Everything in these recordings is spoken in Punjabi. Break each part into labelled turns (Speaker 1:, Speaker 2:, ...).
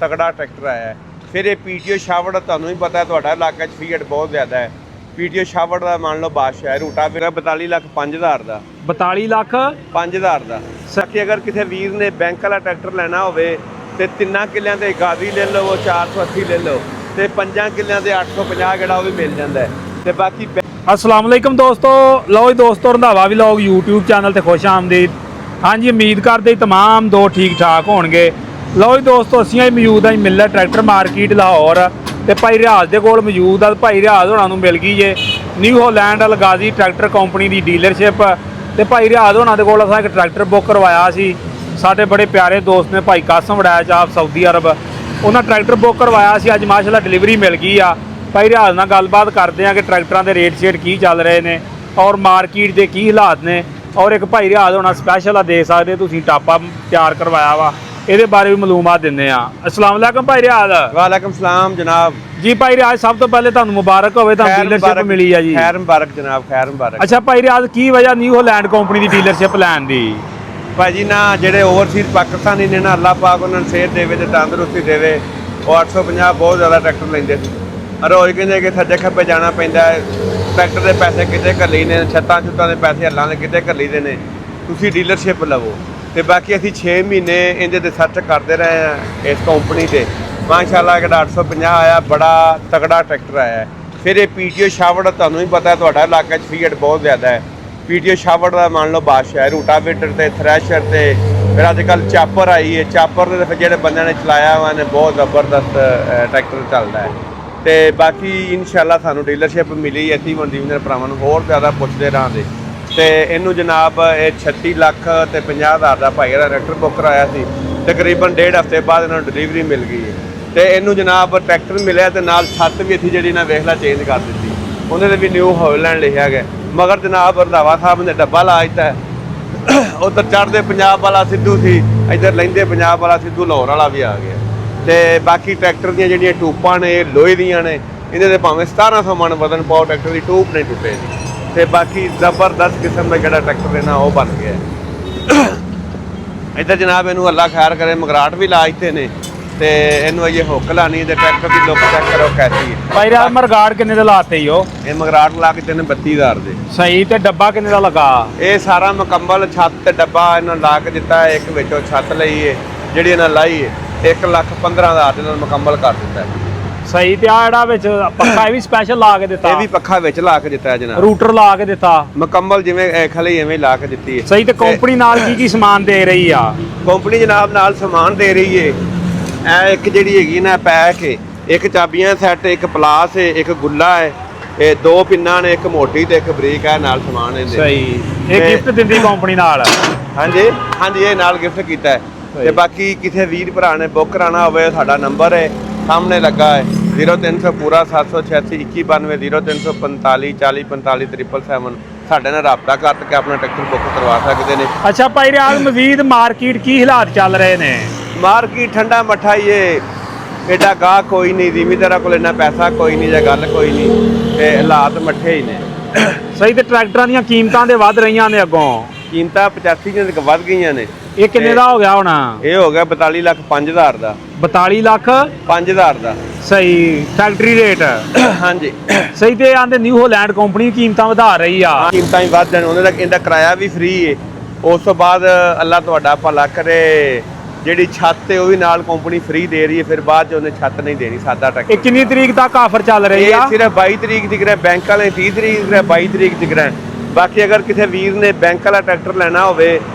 Speaker 1: ਤਕੜਾ ਟਰੈਕਟਰ ਆਇਆ ਹੈ। ਫਿਰ ਇਹ ਪੀਟੀਓ ਛਾਵੜ ਤੁਹਾਨੂੰ ਵੀ ਪਤਾ ਤੁਹਾਡਾ ਇਲਾਕਾ 'ਚ ਫੀਟ ਬਹੁਤ ਜ਼ਿਆਦਾ ਹੈ। ਪੀਟੀਓ ਛਾਵੜ ਦਾ ਮੰਨ ਲਓ ਬਾਦਸ਼ਾਹ ਹੈ। ਰੂਟਾ ਮੇਰਾ 42 ਲੱਖ 5000 ਦਾ
Speaker 2: 42 ਲੱਖ
Speaker 1: 5000 ਦਾ। ਸੱਚੀ ਅਗਰ ਕਿਸੇ ਵੀਰ ਨੇ ਬੈਂਕ ਵਾਲਾ ਟਰੈਕਟਰ ਲੈਣਾ ਹੋਵੇ ਤੇ 3 ਕਿੱਲਿਆਂ ਦੇ ਗਾਜ਼ੀ ਲੈ ਲਓ, ਉਹ 480 ਲੈ ਲਓ, ਤੇ 5 ਕਿੱਲਿਆਂ ਦੇ 850 ਜਿਹੜਾ ਉਹ ਵੀ ਮਿਲ ਜਾਂਦਾ ਹੈ। ਤੇ ਬਾਕੀ
Speaker 2: अस्सलाम वालेकुम दोस्तों, लो जी दोस्तों, रंधावा व्लॉग यूट्यूब चैनल ते खुश आमदीद। हाँ जी, उम्मीद करते तमाम दो ठीक ठाक होणगे। लो जी दोस्तों, असीं मौजूद हाँ मिलर ट्रैक्टर मार्केट लाहौर ते भाई रियाज दे कोल मौजूद आ। भाई रियाज होना नूं मिल गई जे न्यू होलैंड अलगाजी ट्रैक्टर कंपनी की डीलरशिप। ते भाई रियाज होना दे कोल असां एक ट्रैक्टर बुक करवाया सी। साडे बड़े प्यारे दोस्त ने भाई कासम वड़ैच आप सऊदी अरब, उन्हें ट्रैक्टर बुक करवाया सी। अज माशाअल्लाह डिलीवरी मिल गई आ। भाई रियाज नाल गलबात करते हैं कि ट्रैक्टरों के रेट शेट की चल रहे हैं और मार्केट के की हालात ने। और एक भाई रियाज होना स्पैशल दे सकते तुसीं टापा तैयार करवाया वा, ये बारे भी मालूमात दिंदे आ। अस्सलाम वालेकुम भाई रियाज।
Speaker 1: वालेकुम सलाम जनाब
Speaker 2: जी। भाई रियाज सब तो पहले तुहानूं मुबारक होवे, तुहानूं डीलरशिप मिली है जी।
Speaker 1: खैर मुबारक जनाब, खैर मुबारक।
Speaker 2: अच्छा भाई रियाज, की वजह न्यू होलैंड कंपनी की डीलरशिप लैन दी?
Speaker 1: भाजी ना ਜਿਹੜੇ ओवरसीज पाकिस्तानी ने ना अल्लाह पाक उन्होंने सेहत देवे ते तंदुरुस्ती देवे। ਉਹ 850 बहुत ज़्यादा ट्रैक्टर लेंदे सी। रोज़ कहते कि सज्जे खब्बे जाना पैंदा है। ट्रैक्टर के पैसे किते घल्ली ने, छत्तां छुत्तां के पैसे हल्लां दे किते घल्ली दे ने। तुसीं डीलरशिप लवो। ते बाकी असीं 6 महीने इहदे ते सर्च करते रहे हैं इस कंपनी ते। माशाअल्लाह कि 850 आया, बड़ा तगड़ा ट्रैक्टर आया है। फिर ये पीटीओ छावड़ तुहानूं भी पता है, तुहाडा इलाका च फीट बहुत ज़्यादा है। पीटीओ छावड़ का मान लो बादशाह है। रूटावेटर ते थ्रैशर ते फिर अजकल चापर आई है। चापर के फिर जो बंदे ने चलाया हुआ ने बहुत ज़बरदस्त ट्रैक्टर चलता है। तो बाकी इंशाअल्लाह सानू डीलरशिप मिली। असीं हुण दीवनर भरावां नूं होर ज़्यादा पुछदे रहांगे। तो इनू जनाब ये 36 लाख ते 50,000 का भाई का ट्रैक्टर बुक कराया सी। तकरीबन 1.5 हफ्ते बाद इन्होंने डिलीवरी मिल गई है। तो इनू जनाब ट्रैक्टर मिले तो नाल छत भी असीं जिहड़ी ना वेख ला चेंज कर दी। उन्होंने भी न्यू होलैंड लिखा गया, मगर जनाब रंधावा साहब ने डब्बा ला दिता है। उधर चढ़ते पंजाब वाला सिद्धू सी, इधर लैंदे पंजाब वाला सिद्धू लाहौर वाला भी आ गया। तो बाकी ट्रैक्टर दी जिहड़ियां टूपां ने लोहे दियां ने, इन्हां दे भावें 1700 मन वजन पाओ, ट्रैक्टर की टूप नहीं टुटेगी। तो बाकी जबरदस्त किस्म का जिहड़ा ट्रैक्टर है ना वो बन गया। इधर जनाब इनू अल्लाह खैर करे मगराट भी ला दिते ने। ते इनू ये हुक लानी ते ट्रैक्टर की लुक चेक करो कैसी है।
Speaker 2: भाई रियाज मरगाड़ किन्ने दे लाते हो?
Speaker 1: ये मगराट ला के देने 32,000 दे।
Speaker 2: सही। ते डब्बा किन्ने दा लगा?
Speaker 1: ये सारा मुकम्मल छत ते डब्बा इन्होंने ला के दिता है। एक विचों छत लई है जिहड़ी इन्होंने लाई है, 1,15,000 इन्होंने मुकम्मल कर दिता है।
Speaker 2: सही। ते आ जेहड़ा विच पक्खा ये भी स्पैशल ला के दिता?
Speaker 1: ये भी पक्खा विच ला के दिता है जनाब।
Speaker 2: रूटर ला के दिता
Speaker 1: मुकम्मल जिवें खली इवें ला के दिती है।
Speaker 2: सही। ते कंपनी नाल की सामान दे रही आ?
Speaker 1: कंपनी जनाब नाल सामान दे रही है। एक जिहड़ी हैगी ना पैक है, एक चाबियां सैट, एक प्लास है, एक गुल्ला है, ये 2 पिन्ना ने, एक मोटी ते एक बरीक है नाल सामान है।
Speaker 2: सही। ये गिफ्ट दिंदी कंपनी नाल?
Speaker 1: हाँ जी, हाँ जी, ये नाल गिफ्ट कीता है। ते बाकी किसी वीर भरा ने बुक कराना होवे, साडा नंबर है सामने लगा है 0300 पूरा 786 2192 0345 40 45 777 ਸਾਡੇ ਨਾਲ ਰਾਬਤਾ ਕਰਕੇ ਆਪਣਾ ਟਰੈਕਟਰ ਬੁੱਕ ਕਰਵਾ ਸਕਦੇ ਨੇ।
Speaker 2: ਅੱਛਾ ਭਾਈ ਰਿਆਜ਼, ਮਜ਼ੀਦ ਮਾਰਕੀਟ ਕੀ ਹਾਲਾਤ ਚੱਲ ਰਹੇ ਨੇ?
Speaker 1: ਮਾਰਕੀਟ ਠੰਡਾ ਮੱਠਾ ਹੀ ਏ, एडा गाह कोई नहीं, जिमीदारा को इन्ना पैसा कोई नहीं, या गल कोई नहीं, ते हालात मट्ठे ही ने।
Speaker 2: सही। ते ट्रैक्टरां दीयां कीमतां ते वध रहीआं ने, अगों
Speaker 1: कीमतां 85 तक वध गईयां ने।
Speaker 2: ये किन्ने दा हो गया होना?
Speaker 1: ये हो गया 42 लाख 5,000 दा।
Speaker 2: 42 लाख
Speaker 1: 5,000 दा।
Speaker 2: सही। Factory rate? हाँ जी। सही। ते आंदे न्यू होलैंड कंपनी कीमतां वधा रही आ?
Speaker 1: कीमतां ही वध जाण, उन्हां दा इहदा किराया भी फ्री है। उस तो बाद अल्लाह तुहाडा भला करे, ਜਿਹੜੀ ਛੱਤ ਹੈ ਉਹ ਵੀ ਨਾਲ ਕੰਪਨੀ ਫ੍ਰੀ ਦੇ ਰਹੀ ਹੈ। ਫਿਰ ਬਾਅਦ 'ਚ ਉਹਨੇ ਛੱਤ ਨਹੀਂ ਦੇਣੀ, ਸਾਦਾ ਟਰੈਕਟਰ।
Speaker 2: ਇਹ ਕਿੰਨੀ ਤਰੀਕ ਤੱਕ ਆਫਰ ਚੱਲ ਰਹੀ ਆ?
Speaker 1: ਸਿਰਫ 22 ਤਰੀਕ ਦੀ ਗ੍ਰਹਿ, ਬੈਂਕ ਵਾਲੇ 30 ਤਰੀਕ ਦੀ ਗ੍ਰਹਿ, 22 ਤਰੀਕ ਦੀ ਗ੍ਰਹਿ। ਬਾਕੀ ਅਗਰ ਕਿਸੇ ਵੀਰ ਨੇ ਬੈਂਕ ਵਾਲਾ ਟਰੈਕਟਰ ਲੈਣਾ ਹੋਵੇ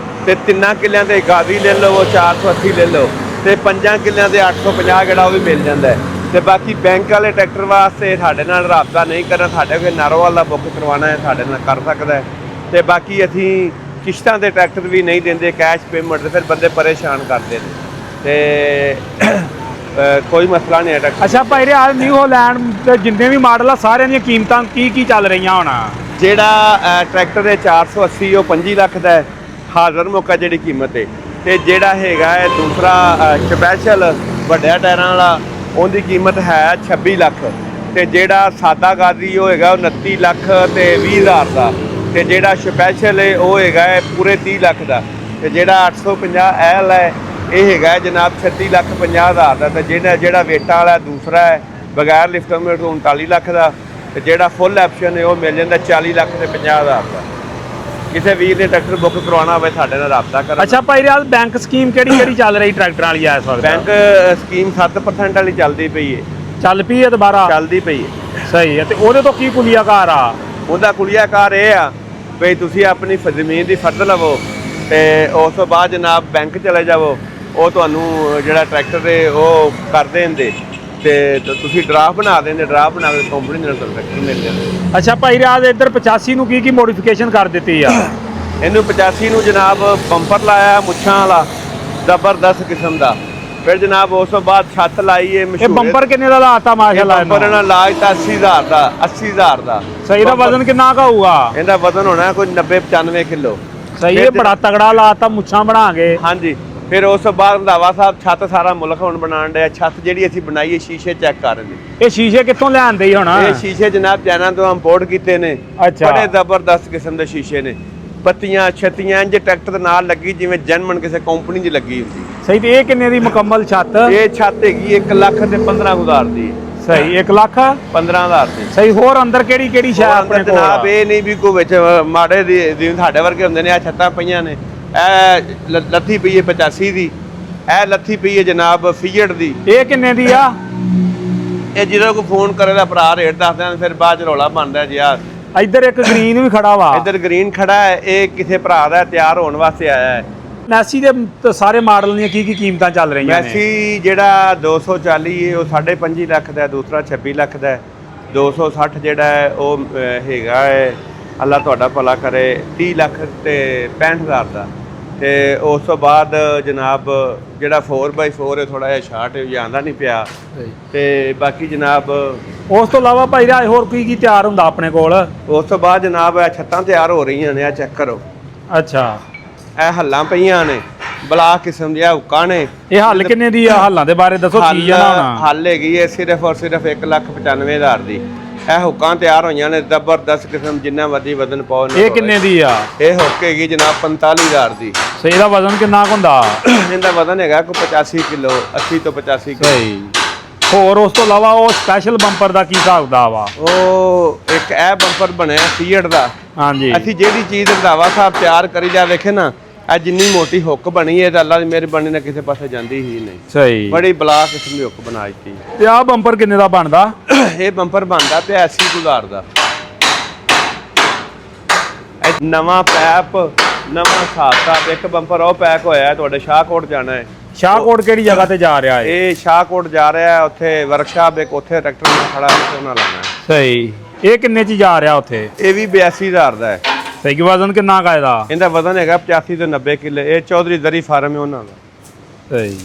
Speaker 1: ਤੇ 3 ਕਿੱਲਿਆਂ ਦੇ ਗਾਜ਼ੀ ਲੈ ਲਓ, ਉਹ 480 ਲੈ ਲਓ, ਤੇ 5 ਕਿੱਲਿਆਂ ਦੇ 850 ਜਿਹੜਾ ਉਹ ਵੀ ਮਿਲ ਜਾਂਦਾ ਹੈ। ਤੇ ਬਾਕੀ ਬੈਂਕ ਵਾਲੇ ਟਰੈਕਟਰ ਵਾਸਤੇ ਸਾਡੇ ਨਾਲ ਰਾਬਤਾ ਨਹੀਂ ਕਰਨਾ, ਸਾਡੇ ਕੋਲ ਨਾਰੋਵਾਲ ਦਾ ਬੁੱਕ ਕਰਵਾਉਣਾ ਹੈ, ਸਾਡੇ ਨਾਲ ਕਰ ਸਕਦਾ ਹੈ। ਤੇ ਬਾਕੀ ਅਸੀਂ ਕਿਸ਼ਤਾਂ ਦੇ ਟਰੈਕਟਰ ਵੀ ਨਹੀਂ ਦਿੰਦੇ, ਕੈਸ਼ ਪੇਮੈਂਟ ਤੇ ਫਿਰ ਬੰਦੇ ਪਰੇਸ਼ਾਨ ਕਰਦੇ ਨੇ। ਤੇ ਕੋਈ ਮਸਲਾ ਨਹੀਂ ਹੈ।
Speaker 2: ਅੱਛਾ ਭਾਈ ਰਿਆਜ਼, ਨਿਊ ਹੋਲੈਂਡ ਦੇ ਜਿੰਨੇ ਵੀ ਮਾਡਲ ਆ ਸਾਰਿਆਂ ਦੀਆਂ ਕੀਮਤਾਂ ਕੀ ਚੱਲ ਰਹੀਆਂ ਹੁਣ?
Speaker 1: ਜਿਹੜਾ ਟਰੈਕਟਰ ਦੇ 480 ਉਹ 25 ਲੱਖ ਦਾ ਹੈ, ਹਾਜ਼ਰ ਮੌਕਾ ਜਿਹੜੀ ਕੀਮਤ ਹੈ। ਤੇ ਜਿਹੜਾ ਹੈਗਾ ਹੈ ਦੂਸਰਾ ਸਪੈਸ਼ਲ ਵੱਡਿਆਂ ਟਾਇਰਾਂ ਵਾਲਾ, ਉਹਦੀ ਕੀਮਤ ਹੈ 26 ਲੱਖ। ਤੇ ਜਿਹੜਾ ਸਾਦਾ ਗਾਜ਼ੀ ਉਹ ਹੈਗਾ 29 ਲੱਖ ਤੇ 20,000 ਦਾ। ਤੇ ਜਿਹੜਾ ਸਪੈਸ਼ਲ ਹੈ ਉਹ ਹੈਗਾ ਹੈ ਪੂਰੇ 30 ਲੱਖ ਦਾ। ਤੇ ਜਿਹੜਾ 850 ਐਲ ਹੈ ਇਹ ਹੈਗਾ ਜਨਾਬ 36,50,000 ਦਾ। ਤੇ ਜਿਹੜਾ ਵੇਟਾਂ ਵਾਲਾ ਦੂਸਰਾ ਹੈ ਬਗੈਰ ਲਿਫਟ ਮੀਟਰ 39 ਲੱਖ ਦਾ। ਤੇ ਜਿਹੜਾ ਫੁੱਲ ਆਪਸ਼ਨ ਹੈ ਉਹ ਮਿਲ ਜਾਂਦਾ 40,50,000 ਦਾ। ਕਿਸੇ ਵੀਰ ਨੇ ਟਰੈਕਟਰ ਬੁੱਕ ਕਰਵਾਉਣਾ ਹੋਵੇ ਸਾਡੇ ਨਾਲ ਰਾਬਤਾ ਕਰੋ।
Speaker 2: ਅੱਛਾ ਭਾਈ ਰਿਆਜ਼, ਬੈਂਕ ਸਕੀਮ ਕਿਹੜੀ ਚੱਲ ਰਹੀ ਟਰੈਕਟਰਾਂ ਵਾਲੀ ਇਸ ਵਕਤ?
Speaker 1: ਬੈਂਕ ਸਕੀਮ 7% ਵਾਲੀ ਚੱਲਦੀ ਪਈ ਹੈ।
Speaker 2: ਚੱਲ ਪਈ ਹੈ ਦੁਬਾਰਾ?
Speaker 1: ਚੱਲਦੀ ਪਈ ਹੈ।
Speaker 2: ਸਹੀ ਹੈ। ਤੇ ਉਹਦੇ ਤੋਂ ਕੀ ਕੁਲੀਆਕਾਰ ਆ?
Speaker 1: ਉਹਦਾ ਕੁਲੀਆਕਾਰ ਇਹ ਆ ਵੀ ਤੁਸੀਂ ਆਪਣੀ ਜ਼ਮੀਨ ਦੀ ਫਰਦ ਲਵੋ ਤੇ ਉਸ ਤੋਂ ਬਾਅਦ ਜਨਾਬ ਬੈਂਕ ਚਲੇ ਜਾਵੋ, ਉਹ ਤੁਹਾਨੂੰ ਜਿਹੜਾ ਟਰੈਕਟਰ ਦੇ ਉਹ ਕਰ ਦੇਣਗੇ ਤੇ ਤੁਸੀਂ ਡਰਾਫਟ ਬਣਾ ਦਿੰਦੇ, ਡਰਾਫਟ ਬਣਾ ਕੇ ਕੰਪਨੀ ਨਾਲ ਟਰੈਕਟਰ ਮਿਲ ਜਾਂਦਾ।
Speaker 2: ਅੱਛਾ ਭਾਈ ਰਿਆਜ਼, ਇੱਧਰ 85 ਨੂੰ ਕੀ ਮੋਡੀਫਿਕੇਸ਼ਨ ਕਰ ਦਿੱਤੀ ਆ?
Speaker 1: ਇਹਨੂੰ 85 ਨੂੰ ਜਨਾਬ ਬੰਪਰ ਲਾਇਆ ਮੁੱਛਾਂ ਵਾਲਾ ਜ਼ਬਰਦਸਤ ਕਿਸਮ ਦਾ। ਫਿਰ ਜਨਾਬ ਉਸ ਤੋਂ ਬਾਅਦ ਛੱਤ ਲਾਈ ਹੈ
Speaker 2: ਇਹ
Speaker 1: ਮਸ਼ਹੂਰ।
Speaker 2: ਬੰਪਰ ਕਿੰਨੇ ਦਾ ਲਾਤਾ ਮਾਸ਼ਾਅੱਲਾ?
Speaker 1: ਬੰਪਰ ਇਹਨਾਂ ਲਾਜ ਤਾਂ 80,000 ਦਾ, 80,000 ਦਾ।
Speaker 2: ਸਹੀ ਦਾ ਵਜ਼ਨ ਕਿੰਨਾ ਕਾ ਹੋਊਗਾ?
Speaker 1: ਇਹਦਾ ਵਜ਼ਨ ਹੋਣਾ ਕੋਈ 90-95 ਕਿਲੋ।
Speaker 2: ਸਹੀ ਹੈ, ਬੜਾ ਤਗੜਾ ਲਾਤਾ ਮੁੱਛਾਂ ਬਣਾ ਕੇ।
Speaker 1: ਹਾਂਜੀ। ਫਿਰ ਉਸ ਤੋਂ ਬਾਅਦ ਰੰਧਾਵਾ ਸਾਹਿਬ ਛੱਤ ਸਾਰਾ ਮੁਲਕ ਹੁਣ ਬਣਾਉਣ ਡਿਆ। ਛੱਤ ਜਿਹੜੀ ਅਸੀਂ ਬਣਾਈ ਹੈ ਸ਼ੀਸ਼ੇ ਚੈੱਕ ਕਰ ਰਹੇ ਨੇ।
Speaker 2: ਇਹ ਸ਼ੀਸ਼ੇ ਕਿੱਥੋਂ ਲਿਆਂਦੇ ਹੀ ਹੁਣ?
Speaker 1: ਇਹ ਸ਼ੀਸ਼ੇ ਜਨਾਬ ਚਾਈਨਾ ਤੋਂ ਇੰਪੋਰਟ ਕੀਤੇ ਨੇ।
Speaker 2: ਅੱਛਾ।
Speaker 1: ਬੜੇ ਜ਼ਬਰਦਸਤ ਕਿਸਮ ਦੇ ਸ਼ੀਸ਼ੇ ਨੇ। ਪੱਤੀਆਂ ਛੱਤੀਆਂ ਇੰਜ ਟਰੈਕਟਰ ਦੇ ਨਾਲ ਲੱਗੀ ਜਿਵੇਂ ਜਨਮਨ ਕਿਸੇ ਕੰਪਨੀ 'ਚ ਲੱਗੀ ਹੁੰਦੀ।
Speaker 2: ਸਹੀ। ਤੇ ਇਹ ਕਿੰਨੇ ਦੀ ਮੁਕੰਮਲ ਛੱਤ?
Speaker 1: ਇਹ ਛੱਤ ਹੈਗੀ 1,15,000 ਦੀ।
Speaker 2: ਸਹੀ, 1,15,000
Speaker 1: ਦੀ।
Speaker 2: ਸਹੀ। ਹੋਰ ਅੰਦਰ ਕਿਹੜੀ ਸ਼ੈ ਆਪਣੇ ਕੋਲ?
Speaker 1: ਜਨਾਬ ਇਹ ਨਹੀਂ ਵੀ ਕੋਈ ਵਿੱਚ ਮਾੜੇ ਦੀ ਜਿਵੇਂ ਸਾਡੇ ਵਰਗੇ ਹੁੰਦੇ ਨੇ। ਆ ਛੱਤਾਂ ਪਈਆਂ ਨੇ। ਇਹ ਲੱਥੀ ਪਈ ਹੈ 85 ਦੀ। ਇਹ ਲੱਥੀ ਪਈ ਹੈ ਜਨਾਬ ਫੀਅਟ ਦੀ।
Speaker 2: ਇਹ ਕਿੰਨੇ ਦੀ ਆ?
Speaker 1: ਇਹ ਜਦੋਂ ਕੋਈ ਫੋਨ ਕਰੇ ਦਾ ਭਰਾ ਰੇਟ ਦੱਸ ਦੇਣ, ਫਿਰ ਬਾਅਦ ਚ ਰੌਲਾ ਬਣਦਾ ਜੀ। ਆ
Speaker 2: ਇੱਧਰ ਇੱਕ ਗ੍ਰੀਨ ਵੀ ਖੜਾ ਵਾ।
Speaker 1: ਇੱਧਰ ਗ੍ਰੀਨ ਖੜਾ ਹੈ। ਇਹ ਕਿਸੇ ਭਰਾ ਦਾ ਤਿਆਰ ਹੋਣ ਵਾਸਤੇ ਆਇਆ ਹੈ।
Speaker 2: ਮੈਸੀ ਦੇ ਸਾਰੇ ਮਾਡਲ ਦੀਆਂ ਕੀ ਕੀਮਤਾਂ ਚੱਲ ਰਹੀਆਂ ਨੇ?
Speaker 1: ਮੈਸੀ ਜਿਹੜਾ 240 ਹੈ ਉਹ 25.5 ਲੱਖ ਦਾ, ਦੂਸਰਾ 26 ਲੱਖ ਦਾ। 260 ਜਿਹੜਾ ਹੈ ਉਹ ਹੈਗਾ ਹੈ, ਅੱਲਾ ਤੁਹਾਡਾ ਭਲਾ ਕਰੇ, 30 ਲੱਖ ਤੇ 65,000 ਦਾ। ਤੇ ਉਸ ਤੋਂ ਬਾਅਦ ਜਨਾਬ ਜਿਹੜਾ 4x4 ਹੈ ਥੋੜਾ ਜਿਹਾ ਸ਼ਾਰਟ ਜਾਂਦਾ ਨਹੀਂ ਪਿਆ। ਤੇ ਬਾਕੀ ਜਨਾਬ
Speaker 2: ਉਸ ਤੋਂ ਇਲਾਵਾ ਭਾਈ ਰਾਜ ਹੋਰ ਕੀ ਤਿਆਰ ਹੁੰਦਾ ਆਪਣੇ ਕੋਲ?
Speaker 1: ਉਸ ਤੋਂ ਬਾਅਦ ਜਨਾਬ ਇਹ ਛੱਤਾਂ ਤਿਆਰ ਹੋ ਰਹੀਆਂ ਨੇ। ਆ ਚੈੱਕ ਕਰੋ।
Speaker 2: ਅੱਛਾ।
Speaker 1: ਇਹ ਹੱਲਾਂ ਪਈਆਂ ਨੇ, ਬਲਾਕ ਕਿਸਮ ਦੀਆਂ ਹੁੱਕਾਂ ਨੇ।
Speaker 2: ਇਹ ਹੱਲ ਕਿੰਨੇ ਦੀ ਆ? ਹੱਲਾਂ ਦੇ ਬਾਰੇ ਦੱਸੋ ਕੀ ਜਣਾ।
Speaker 1: ਹੱਲ ਹੈਗੀ ਹੈ ਸਿਰਫ ਔਰ ਸਿਰਫ 1,95,000 ਦੀ। ਇਹ ਹੁੱਕਾਂ ਤਿਆਰ ਹੋਈਆਂ ਨੇ ਜ਼ਬਰਦਸਤ ਕਿਸਮ, ਜਿੰਨਾ ਮਰਜ਼ੀ ਵਜ਼ਨ ਪਾਓ।
Speaker 2: ਇਹ ਕਿੰਨੇ ਦੀ ਆ?
Speaker 1: ਇਹ ਹੁੱਕ ਹੈਗੀ ਜਨਾਬ 45,000 ਦੀ।
Speaker 2: ਸਹੀ। ਦਾ ਵਜ਼ਨ ਕਿੰਨਾ ਕੁ ਹੁੰਦਾ?
Speaker 1: ਇਹਦਾ ਵਜ਼ਨ ਹੈਗਾ ਕੋਈ 85 ਕਿਲੋ, 80 ਤੋਂ 85 ਕਿਲੋ।
Speaker 2: ਸਹੀ। ਹੋਰ ਉਸ ਤੋਂ ਇਲਾਵਾ ਉਹ ਸਪੈਸ਼ਲ ਬੰਪਰ ਦਾ ਕੀ ਹਿਸਾਬ ਦਾ ਵਾ?
Speaker 1: ਉਹ ਇੱਕ ਇਹ ਬੰਪਰ ਬਣਿਆ ਫੀਅਟ ਦਾ।
Speaker 2: ਹਾਂਜੀ।
Speaker 1: ਅਸੀਂ ਜਿਹੜੀ ਚੀਜ਼ ਰੰਧਾਵਾ ਸਾਹਿਬ ਤਿਆਰ ਕਰੀ ਜਾ ਵੇਖੇ ਨਾ, ਇਹ ਜਿੰਨੀ ਮੋਟੀ ਹੁੱਕ ਬਣੀ ਹੈ ਤਾਂ ਅੱਲਾ ਦੀ ਮਿਹਰਬਾਨੀ ਨਾਲ ਕਿਸੇ ਪਾਸੇ ਜਾਂਦੀ ਹੀ ਨਹੀਂ।
Speaker 2: ਸਹੀ।
Speaker 1: ਬੜੀ ਬਲਾਕ ਕਿਸਮ ਦੀ ਹੁੱਕ ਬਣਾ ਦਿੱਤੀ।
Speaker 2: ਤੇ ਆਹ ਬੰਪਰ ਕਿੰਨੇ ਦਾ ਬਣਦਾ?
Speaker 1: ਇਹ ਬੰਪਰ ਬਣਦਾ ਪਿਆ 80,000 ਦਾ। ਇਹ ਨਵਾਂ ਪੈਪ, ਨਵਾਂ ਹਿਸਾਬ। ਇੱਕ ਬੰਪਰ ਉਹ ਪੈਕ ਹੋਇਆ ਤੁਹਾਡੇ ਸ਼ਾਹਕੋਟ ਜਾਣਾ ਹੈ।
Speaker 2: ਸ਼ਾਹਕੋਟ ਕਿਹੜੀ ਜਗ੍ਹਾ ਤੇ ਜਾ ਰਿਹਾ ਹੈ?
Speaker 1: ਇਹ ਸ਼ਾਹਕੋਟ ਜਾ ਰਿਹਾ ਹੈ। ਉੱਥੇ ਵਰਕਸ਼ਾਪ ਇੱਕ ਉੱਥੇ ਟਰੈਕਟਰ ਨਾਲ ਖੜਾ ਹੈ, ਉਹਨਾਂ ਲਾਣਾ ਹੈ।
Speaker 2: ਸਹੀ। ਇਹ ਕਿੰਨੇ ਚ ਜਾ ਰਿਹਾ ਉੱਥੇ?
Speaker 1: ਇਹ ਵੀ 82,000 ਦਾ ਹੈ।
Speaker 2: ਸਹੀ। ਵਜ਼ਨ ਕਿੰਨਾ ਕਾ ਇਹਦਾ?
Speaker 1: ਇਹਦਾ ਵਜ਼ਨ ਹੈਗਾ 85 ਤੋਂ 90 ਕਿਲੋ। ਇਹ ਚੌਧਰੀ ਦਰੀ ਫਾਰਮ ਹੈ ਉਹਨਾਂ ਦਾ।
Speaker 2: ਸਹੀ।